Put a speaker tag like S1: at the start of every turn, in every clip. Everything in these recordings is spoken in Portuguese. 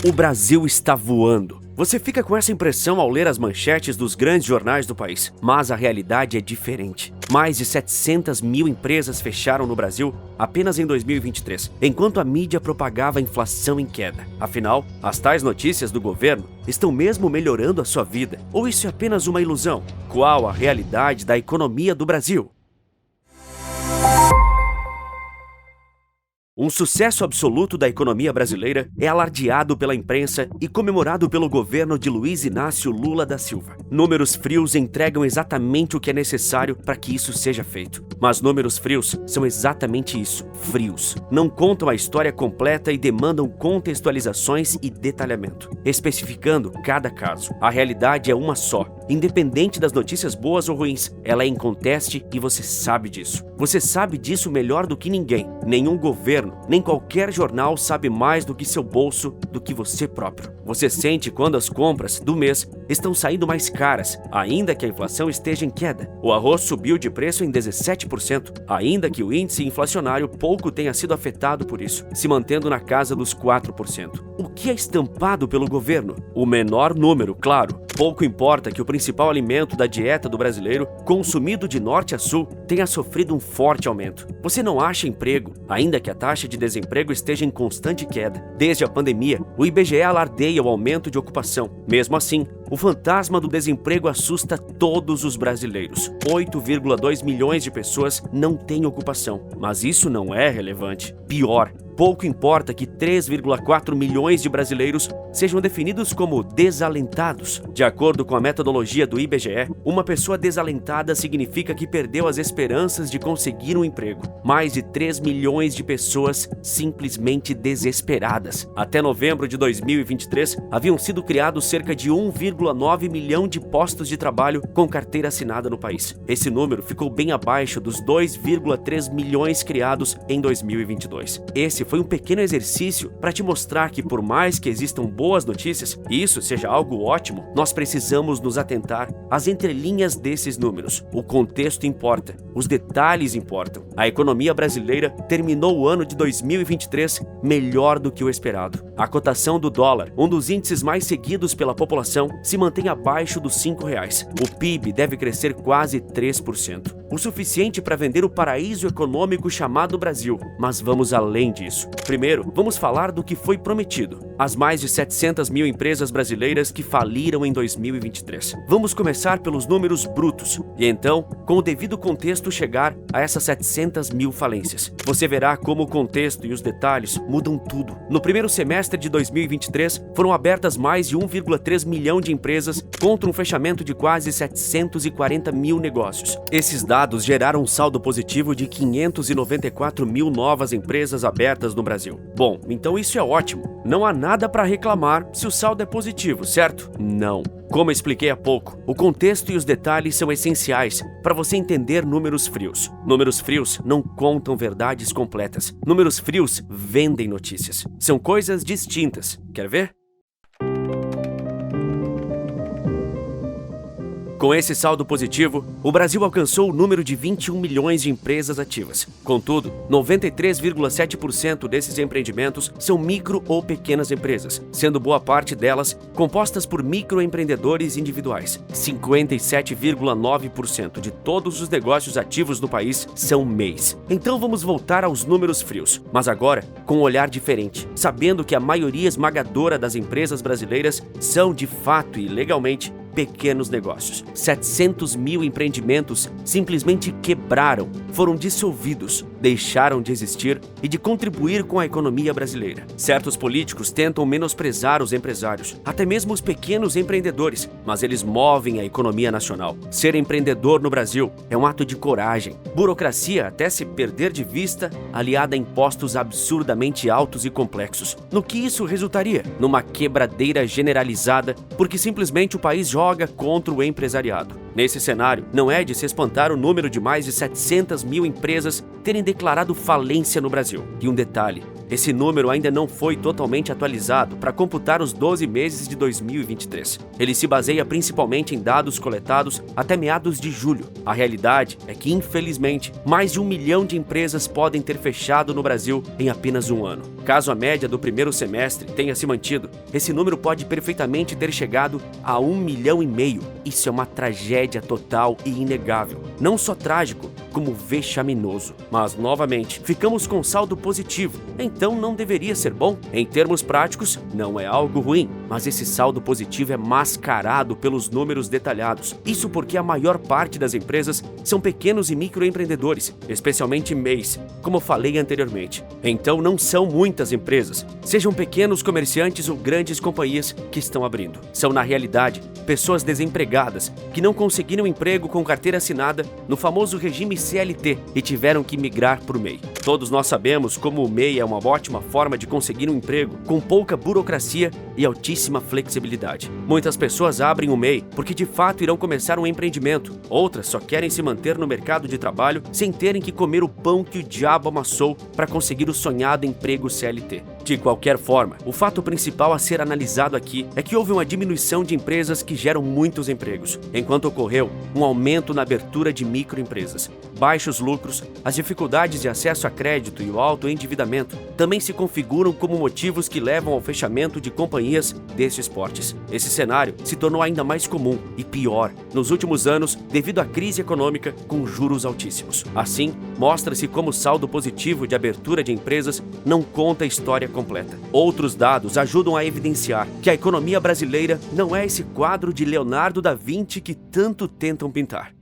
S1: O Brasil está voando. Você fica com essa impressão ao ler as manchetes dos grandes jornais do país, mas a realidade é diferente. Mais de 700 mil empresas fecharam no Brasil apenas em 2023, enquanto a mídia propagava a inflação em queda. Afinal, as tais notícias do governo estão mesmo melhorando a sua vida? Ou isso é apenas uma ilusão? Qual a realidade da economia do Brasil? Um sucesso absoluto da economia brasileira é alardeado pela imprensa e comemorado pelo governo de Luiz Inácio Lula da Silva. Números frios entregam exatamente o que é necessário para que isso seja feito. Mas números frios são exatamente isso, frios. Não contam a história completa e demandam contextualizações e detalhamento, especificando cada caso. A realidade é uma só. Independente das notícias boas ou ruins, ela é inconteste e você sabe disso. Você sabe disso melhor do que ninguém. Nenhum governo, nem qualquer jornal sabe mais do que seu bolso, do que você próprio. Você sente quando as compras do mês estão saindo mais caras, ainda que a inflação esteja em queda. O arroz subiu de preço em 17%, ainda que o índice inflacionário pouco tenha sido afetado por isso, se mantendo na casa dos 4%. O que é estampado pelo governo? O menor número, claro. Pouco importa que o principal alimento da dieta do brasileiro, consumido de norte a sul, tenha sofrido um forte aumento. Você não acha emprego, ainda que a taxa de desemprego esteja em constante queda. Desde a pandemia, o IBGE alardeia o aumento de ocupação. Mesmo assim, o fantasma do desemprego assusta todos os brasileiros. 8,2 milhões de pessoas não têm ocupação. Mas isso não é relevante. Pior, pouco importa que 3,4 milhões de brasileiros sejam definidos como desalentados. De acordo com a metodologia do IBGE, uma pessoa desalentada significa que perdeu as esperanças de conseguir um emprego. Mais de 3 milhões de pessoas simplesmente desesperadas. Até novembro de 2023, haviam sido criados cerca de 1,9 milhão de postos de trabalho com carteira assinada no país. Esse número ficou bem abaixo dos 2,3 milhões criados em 2022. Esse foi um pequeno exercício para te mostrar que, por mais que existam boas notícias, e isso seja algo ótimo, nós precisamos nos atentar às entrelinhas desses números. O contexto importa, os detalhes importam. A economia brasileira terminou o ano de 2023 melhor do que o esperado. A cotação do dólar, um dos índices mais seguidos pela população, se mantém abaixo dos R$5. O PIB deve crescer quase 3%, o suficiente para vender o paraíso econômico chamado Brasil. Mas vamos além disso. Primeiro, vamos falar do que foi prometido. As mais de 700 mil empresas brasileiras que faliram em 2023. Vamos começar pelos números brutos e então, com o devido contexto, chegar a essas 700 mil falências. Você verá como o contexto e os detalhes mudam tudo. No primeiro semestre de 2023, foram abertas mais de 1,3 milhão de empresas contra um fechamento de quase 740 mil negócios. Esses dados geraram um saldo positivo de 594 mil novas empresas abertas no Brasil. Bom, então isso é ótimo. Não há nada para reclamar se o saldo é positivo, certo? Não. Como eu expliquei há pouco, o contexto e os detalhes são essenciais para você entender números frios. Números frios não contam verdades completas. Números frios vendem notícias. São coisas distintas. Quer ver? Com esse saldo positivo, o Brasil alcançou o número de 21 milhões de empresas ativas. Contudo, 93,7% desses empreendimentos são micro ou pequenas empresas, sendo boa parte delas compostas por microempreendedores individuais. 57,9% de todos os negócios ativos no país são MEIs. Então vamos voltar aos números frios, mas agora com um olhar diferente, sabendo que a maioria esmagadora das empresas brasileiras são, de fato e legalmente, pequenos negócios. 700 mil empreendimentos simplesmente quebraram, foram dissolvidos, deixaram de existir e de contribuir com a economia brasileira. Certos políticos tentam menosprezar os empresários, até mesmo os pequenos empreendedores, mas eles movem a economia nacional. Ser empreendedor no Brasil é um ato de coragem. Burocracia até se perder de vista, aliada a impostos absurdamente altos e complexos. No que isso resultaria? Numa quebradeira generalizada, porque simplesmente o país joga contra o empresariado. Nesse cenário, não é de se espantar o número de mais de 700 mil empresas terem declarado falência no Brasil. E um detalhe, esse número ainda não foi totalmente atualizado para computar os 12 meses de 2023. Ele se baseia principalmente em dados coletados até meados de julho. A realidade é que, infelizmente, mais de 1 milhão de empresas podem ter fechado no Brasil em apenas um ano. Caso a média do primeiro semestre tenha se mantido, esse número pode perfeitamente ter chegado a 1,5 milhão. Isso é uma tragédia total e inegável. Não só trágico, como vexaminoso. Mas, novamente, ficamos com saldo positivo. Então não deveria ser bom? Em termos práticos, não é algo ruim, mas esse saldo positivo é mascarado pelos números detalhados. Isso porque a maior parte das empresas são pequenos e microempreendedores, especialmente MEIs, como falei anteriormente. Então não são muitas empresas, sejam pequenos comerciantes ou grandes companhias que estão abrindo. São, na realidade, pessoas desempregadas que não conseguiram emprego com carteira assinada no famoso regime CLT e tiveram que migrar para o MEI. Todos nós sabemos como o MEI é uma ótima forma de conseguir um emprego com pouca burocracia e altíssima flexibilidade. Muitas pessoas abrem o MEI porque de fato irão começar um empreendimento. Outras só querem se manter no mercado de trabalho sem terem que comer o pão que o diabo amassou para conseguir o sonhado emprego CLT. De qualquer forma, o fato principal a ser analisado aqui é que houve uma diminuição de empresas que geram muitos empregos, enquanto ocorreu um aumento na abertura de microempresas. Baixos lucros, as dificuldades de acesso a crédito e o alto endividamento também se configuram como motivos que levam ao fechamento de companhias destes portes. Esse cenário se tornou ainda mais comum e pior nos últimos anos devido à crise econômica com juros altíssimos. Assim, mostra-se como o saldo positivo de abertura de empresas não conta a história completa. Outros dados ajudam a evidenciar que a economia brasileira não é esse quadro de Leonardo da Vinci que tanto tentam pintar.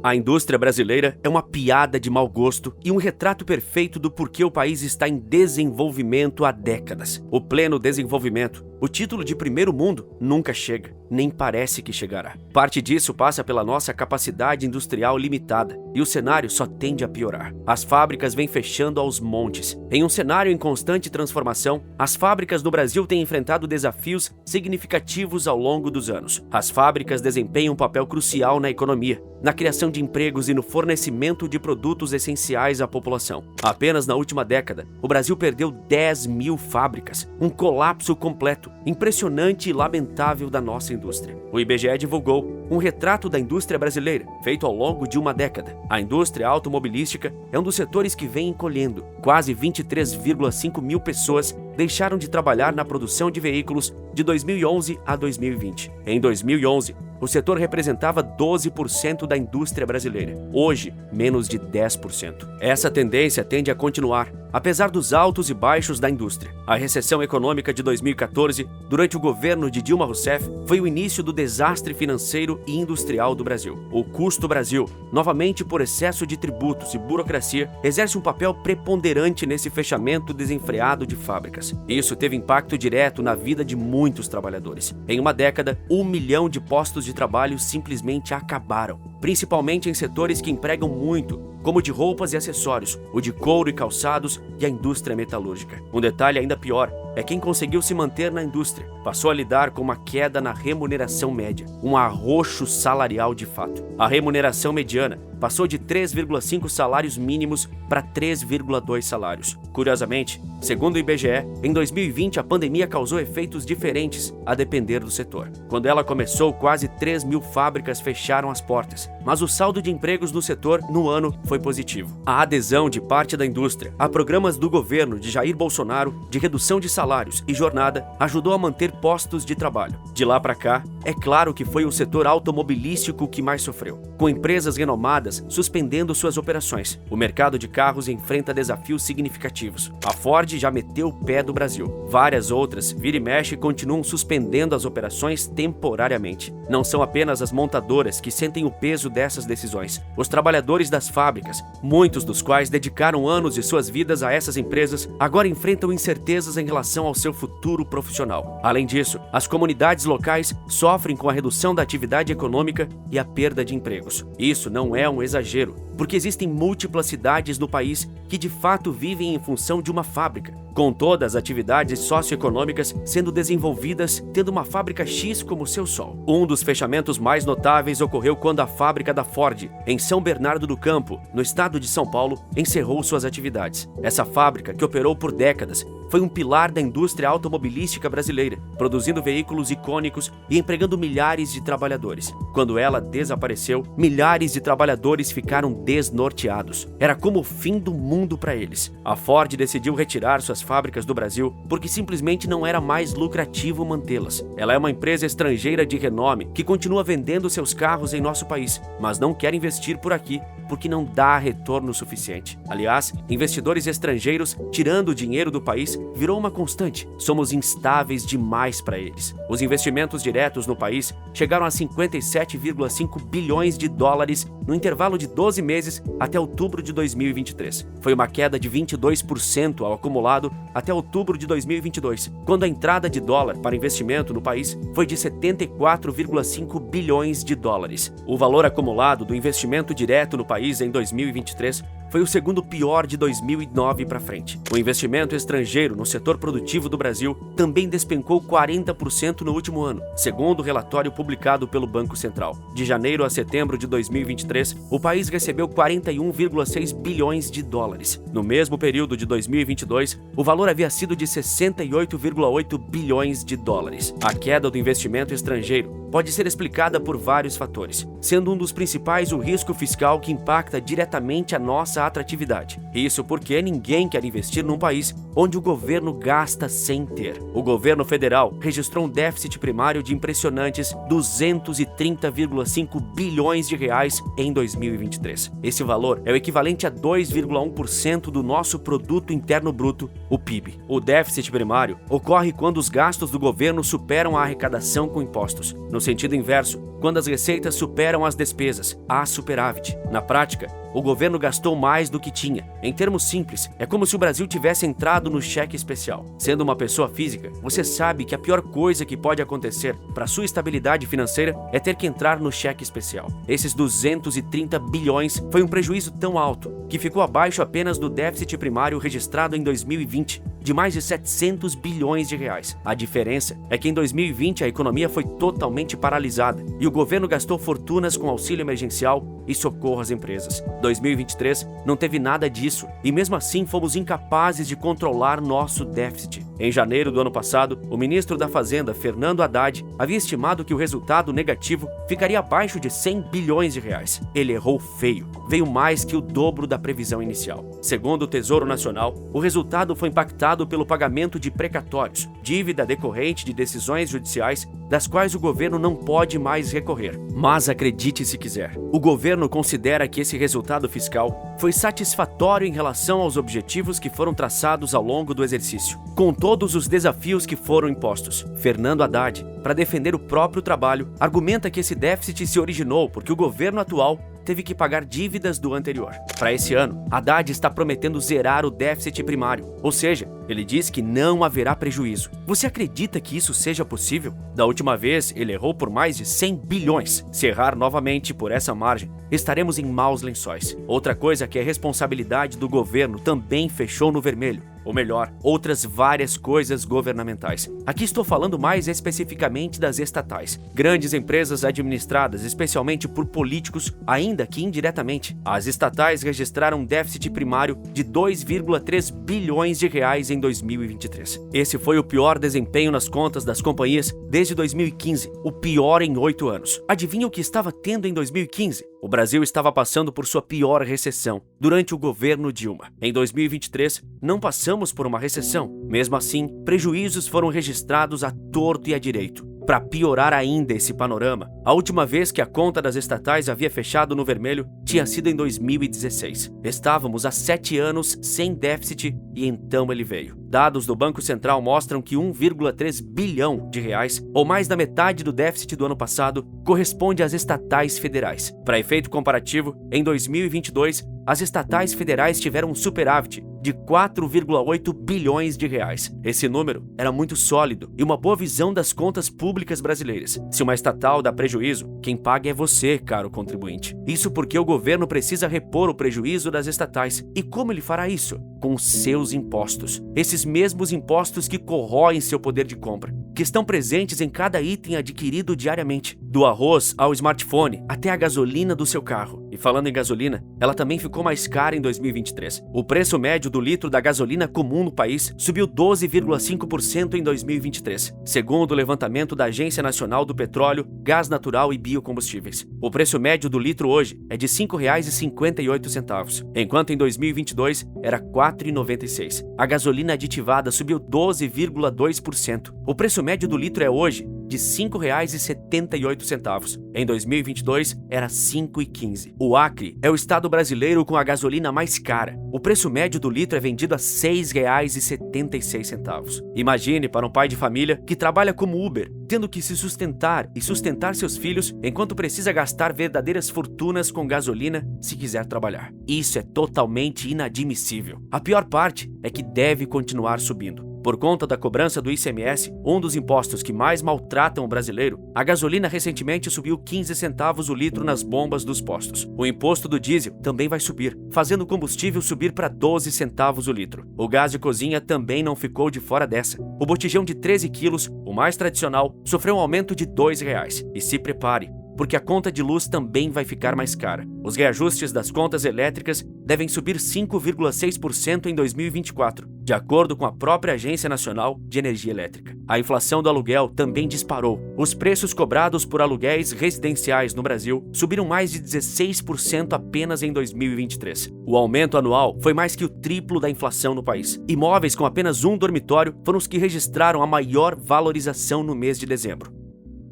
S1: A indústria brasileira é uma piada de mau gosto e um retrato perfeito do porquê o país está em desenvolvimento há décadas. O pleno desenvolvimento, o título de primeiro mundo, nunca chega, nem parece que chegará. Parte disso passa pela nossa capacidade industrial limitada, e o cenário só tende a piorar. As fábricas vêm fechando aos montes. Em um cenário em constante transformação, as fábricas no Brasil têm enfrentado desafios significativos ao longo dos anos. As fábricas desempenham um papel crucial na economia, na criação de empregos e no fornecimento de produtos essenciais à população. Apenas na última década, o Brasil perdeu 10 mil fábricas, um colapso completo, impressionante e lamentável da nossa indústria. O IBGE divulgou um retrato da indústria brasileira, feito ao longo de uma década. A indústria automobilística é um dos setores que vem encolhendo. Quase 23,5 mil pessoas deixaram de trabalhar na produção de veículos de 2011 a 2020. Em 2011, o setor representava 12% da indústria brasileira. Hoje, menos de 10%. Essa tendência tende a continuar, apesar dos altos e baixos da indústria. A recessão econômica de 2014, durante o governo de Dilma Rousseff, foi o início do desastre financeiro e industrial do Brasil. O custo Brasil, novamente por excesso de tributos e burocracia, exerce um papel preponderante nesse fechamento desenfreado de fábricas. Isso teve impacto direto na vida de muitos trabalhadores. Em uma década, 1 milhão de postos de trabalho simplesmente acabaram, principalmente em setores que empregam muito, como o de roupas e acessórios, o de couro e calçados e a indústria metalúrgica. Um detalhe ainda pior é quem conseguiu se manter na indústria passou a lidar com uma queda na remuneração média, um arroxo salarial de fato. A remuneração mediana passou de 3,5 salários mínimos para 3,2 salários. Curiosamente, segundo o IBGE, em 2020 a pandemia causou efeitos diferentes a depender do setor. Quando ela começou, quase 3 mil fábricas fecharam as portas, mas o saldo de empregos no setor no ano foi positivo. A adesão de parte da indústria a programas do governo de Jair Bolsonaro de redução de salários e jornada ajudou a manter postos de trabalho. De lá para cá, é claro que foi o setor automobilístico que mais sofreu, com empresas renomadas suspendendo suas operações. O mercado de carros enfrenta desafios significativos. A Ford já meteu o pé do Brasil. Várias outras, vira e mexe, continuam suspendendo as operações temporariamente. Não são apenas as montadoras que sentem o peso dessas decisões. Os trabalhadores das fábricas, muitos dos quais dedicaram anos de suas vidas a essas empresas, agora enfrentam incertezas em relação ao seu futuro profissional. Além disso, as comunidades locais sofrem com a redução da atividade econômica e a perda de empregos. Isso não é um um exagero, porque existem múltiplas cidades no país que de fato vivem em função de uma fábrica, com todas as atividades socioeconômicas sendo desenvolvidas tendo uma fábrica X como seu sol. Um dos fechamentos mais notáveis ocorreu quando a fábrica da Ford, em São Bernardo do Campo, no estado de São Paulo, encerrou suas atividades. Essa fábrica, que operou por décadas, foi um pilar da indústria automobilística brasileira, produzindo veículos icônicos e empregando milhares de trabalhadores. Quando ela desapareceu, milhares de trabalhadores ficaram desnorteados. Era como o fim do mundo para eles. A Ford decidiu retirar suas fábricas do Brasil porque simplesmente não era mais lucrativo mantê-las. Ela é uma empresa estrangeira de renome que continua vendendo seus carros em nosso país, mas não quer investir por aqui porque não dá retorno suficiente. Aliás, investidores estrangeiros tirando o dinheiro do país virou uma constante. Somos instáveis demais para eles. Os investimentos diretos no país chegaram a 57,5 bilhões de dólares no intervalo de 12 meses até outubro de 2023. Foi uma queda de 22% ao acumulado até outubro de 2022, quando a entrada de dólar para investimento no país foi de 74,5 bilhões de dólares. O valor acumulado do investimento direto no país em 2023 foi o segundo pior de 2009 para frente. O investimento estrangeiro no setor produtivo do Brasil também despencou 40% no último ano, segundo o relatório publicado pelo Banco Central. De janeiro a setembro de 2023, o país recebeu 41,6 bilhões de dólares. No mesmo período de 2022, o valor havia sido de 68,8 bilhões de dólares. A queda do investimento estrangeiro pode ser explicada por vários fatores, sendo um dos principais o risco fiscal que impacta diretamente a nossa atratividade. Isso porque ninguém quer investir num país onde o governo gasta sem ter. O governo federal registrou um déficit primário de impressionantes 230,5 bilhões de reais em 2023. Esse valor é o equivalente a 2,1% do nosso produto interno bruto, o PIB. O déficit primário ocorre quando os gastos do governo superam a arrecadação com impostos. No sentido inverso, quando as receitas superam as despesas, há superávit. Na prática, o governo gastou mais do que tinha. Em termos simples, é como se o Brasil tivesse entrado no cheque especial. Sendo uma pessoa física, você sabe que a pior coisa que pode acontecer para sua estabilidade financeira é ter que entrar no cheque especial. Esses 230 bilhões foi um prejuízo tão alto que ficou abaixo apenas do déficit primário registrado em 2020, de mais de 700 bilhões de reais. A diferença é que em 2020 a economia foi totalmente paralisada e o governo gastou fortunas com auxílio emergencial e socorro às empresas. 2023 não teve nada disso e mesmo assim fomos incapazes de controlar nosso déficit. Em janeiro do ano passado, o ministro da Fazenda, Fernando Haddad, havia estimado que o resultado negativo ficaria abaixo de 100 bilhões de reais. Ele errou feio. Veio mais que o dobro da previsão inicial. Segundo o Tesouro Nacional, o resultado foi impactado pelo pagamento de precatórios, dívida decorrente de decisões judiciais das quais o governo não pode mais recorrer. Mas acredite se quiser, o governo considera que esse resultado fiscal foi satisfatório em relação aos objetivos que foram traçados ao longo do exercício, com todos os desafios que foram impostos. Fernando Haddad, para defender o próprio trabalho, argumenta que esse déficit se originou porque o governo atual teve que pagar dívidas do anterior. Para esse ano, Haddad está prometendo zerar o déficit primário, ou seja, ele diz que não haverá prejuízo. Você acredita que isso seja possível? Da última vez, ele errou por mais de 100 bilhões. Se errar novamente por essa margem, estaremos em maus lençóis. Outra coisa que é responsabilidade do governo também fechou no vermelho. Ou melhor, outras várias coisas governamentais. Aqui estou falando mais especificamente das estatais. Grandes empresas administradas especialmente por políticos, ainda que indiretamente. As estatais registraram um déficit primário de 2,3 bilhões de reais em 2023. Esse foi o pior desempenho nas contas das companhias desde 2015, o pior em 8 anos. Adivinha o que estava tendo em 2015? O Brasil estava passando por sua pior recessão durante o governo Dilma. Em 2023, não passamos por uma recessão. Mesmo assim, prejuízos foram registrados à torto e à direito. Para piorar ainda esse panorama, a última vez que a conta das estatais havia fechado no vermelho tinha sido em 2016. Estávamos há 7 anos sem déficit e então ele veio. Dados do Banco Central mostram que 1,3 bilhão de reais, ou mais da metade do déficit do ano passado, corresponde às estatais federais. Para efeito comparativo, em 2022, as estatais federais tiveram um superávit de 4,8 bilhões de reais. Esse número era muito sólido e uma boa visão das contas públicas brasileiras. Se uma estatal dá prejuízo, quem paga é você, caro contribuinte. Isso porque o governo precisa repor o prejuízo das estatais. E como ele fará isso? Com seus impostos. Esses mesmos impostos que corroem seu poder de compra, que estão presentes em cada item adquirido diariamente, do arroz ao smartphone até a gasolina do seu carro. E falando em gasolina, ela também ficou mais cara em 2023. O preço médio do litro da gasolina comum no país subiu 12,5% em 2023, segundo o levantamento da Agência Nacional do Petróleo, Gás Natural e Biocombustíveis. O preço médio do litro hoje é de R$ 5,58, enquanto em 2022 era R$ 4,96. A gasolina aditivada subiu 12,2%. O preço médio do litro é hoje de R$ 5,78. Em 2022, era R$ 5,15. O Acre é o estado brasileiro com a gasolina mais cara. O preço médio do litro é vendido a R$ 6,76. Imagine para um pai de família que trabalha como Uber, tendo que se sustentar e sustentar seus filhos enquanto precisa gastar verdadeiras fortunas com gasolina se quiser trabalhar. Isso é totalmente inadmissível. A pior parte é que deve continuar subindo. Por conta da cobrança do ICMS, um dos impostos que mais maltratam o brasileiro, a gasolina recentemente subiu 15 centavos o litro nas bombas dos postos. O imposto do diesel também vai subir, fazendo o combustível subir para 12 centavos o litro. O gás de cozinha também não ficou de fora dessa. O botijão de 13 quilos, o mais tradicional, sofreu um aumento de R$ 2,00. E se prepare, porque a conta de luz também vai ficar mais cara. Os reajustes das contas elétricas devem subir 5,6% em 2024, de acordo com a própria Agência Nacional de Energia Elétrica. A inflação do aluguel também disparou. Os preços cobrados por aluguéis residenciais no Brasil subiram mais de 16% apenas em 2023. O aumento anual foi mais que o triplo da inflação no país. Imóveis com apenas um dormitório foram os que registraram a maior valorização no mês de dezembro.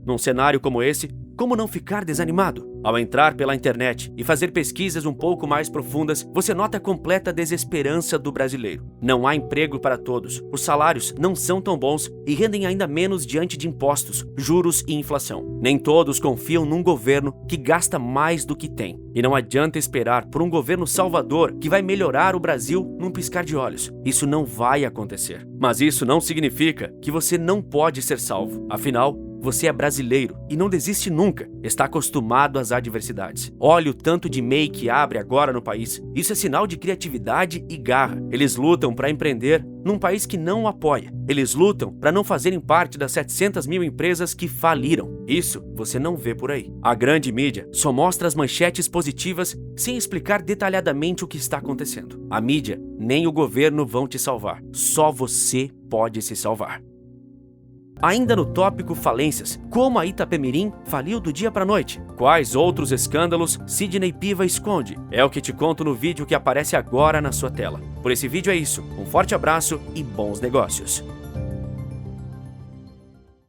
S1: Num cenário como esse, como não ficar desanimado? Ao entrar pela internet e fazer pesquisas um pouco mais profundas, você nota a completa desesperança do brasileiro. Não há emprego para todos, os salários não são tão bons e rendem ainda menos diante de impostos, juros e inflação. Nem todos confiam num governo que gasta mais do que tem. E não adianta esperar por um governo salvador que vai melhorar o Brasil num piscar de olhos. Isso não vai acontecer. Mas isso não significa que você não pode ser salvo. Afinal, você é brasileiro e não desiste nunca. Está acostumado às adversidades. Olha o tanto de MEI que abre agora no país. Isso é sinal de criatividade e garra. Eles lutam para empreender num país que não o apoia. Eles lutam para não fazerem parte das 700 mil empresas que faliram. Isso você não vê por aí. A grande mídia só mostra as manchetes positivas sem explicar detalhadamente o que está acontecendo. A mídia nem o governo vão te salvar. Só você pode se salvar. Ainda no tópico falências, como a Itapemirim faliu do dia para a noite? Quais outros escândalos Sidney Piva esconde? É o que te conto no vídeo que aparece agora na sua tela. Por esse vídeo é isso, um forte abraço e bons negócios!